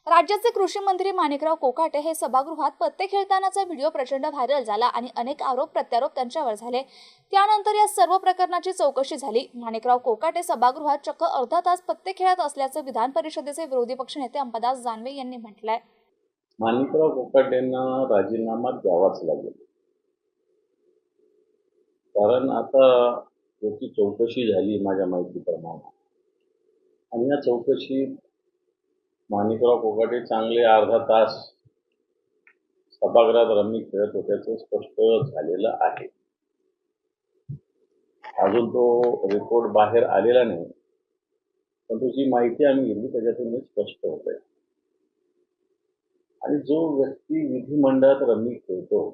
राज्याचे कृषी मंत्री माणिकराव कोकाटे हे सभागृहात पत्ते खेळतानाचा व्हिडिओ प्रचंड व्हायरल झाला आणि अनेक आरोप प्रत्यारोप त्यांच्यावर झाले। त्यानंतर या सर्व प्रकरणाची चौकशी झाली। माणिकराव कोकाटे सभागृहात चक्क अर्धा तास पत्ते खेळत असल्याचं विधान परिषदेचे विरोधी पक्षनेते अंबादास दानवे यांनी म्हटलंय। माणिकराव कोकाटेंना राजीनामा द्यावाच लागेल, कारण आता याची चौकशी झाली माझ्या माहितीप्रमाणे आणि या चौकशीत माणिकराव कोकाटे चांगले अर्धा तास सभागृहात रमी खेळत होत्याचं स्पष्ट झालेलं आहे। अजून तो रिपोर्ट बाहेर आलेला नाही, पण जी माहिती आम्ही घेतली त्याच्यातून स्पष्ट होत आहे। आणि जो व्यक्ती विधिमंडळात रमी खेळतो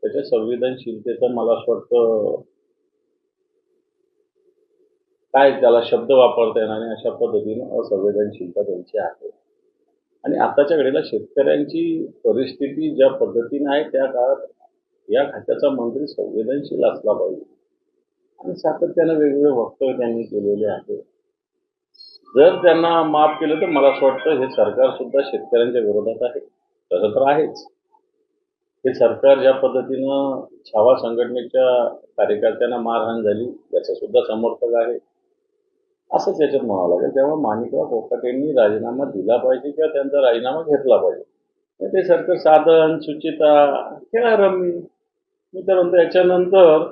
त्याच्या संवेदनशीलतेचं मला असं वाटतं काय त्याला शब्द वापरता येणार नाही अशा पद्धतीनं असंवेदनशीलता त्यांची आहे। आणि आताच्या घडीला शेतकऱ्यांची परिस्थिती ज्या पद्धतीने आहे त्या काळात या खात्याचा मंत्री संवेदनशील असला पाहिजे आणि सातत्यानं वेगवेगळे वक्तव्य त्यांनी केलेले आहे। जर त्यांना माफ केलं तर मला असं वाटतं हे सरकार सुद्धा शेतकऱ्यांच्या विरोधात आहे, तसं तर आहेच। हे सरकार ज्या पद्धतीनं छावा संघटनेच्या कार्यकर्त्यांना मारहाण झाली याचा सुद्धा समर्थक आहे, असंच याच्यात म्हणावं लागेल। त्यामुळे माणिकराव कोकाटेंनी राजीनामा दिला पाहिजे किंवा त्यांचा राजीनामा घेतला पाहिजे। ते सरकार साधन सुचिता खेळा रमी मी तर म्हणतो याच्यानंतर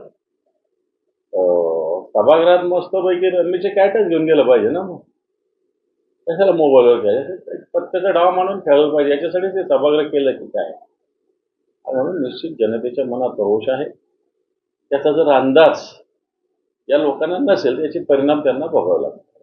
सभागृहात मस्तपैकी रमीचे कॅटच घेऊन गेलं पाहिजे ना। मग कशाला मोबाईलवर खेळायचं, पत्त्याचा डाव मानून खेळलं पाहिजे, याच्यासाठी ते सभागृह केलं की काय। म्हणून निश्चित जनतेच्या मनात रोष आहे, त्याचा जर अंदाज या लोकांना नसेल त्याचे परिणाम त्यांना भोगावे लागतात।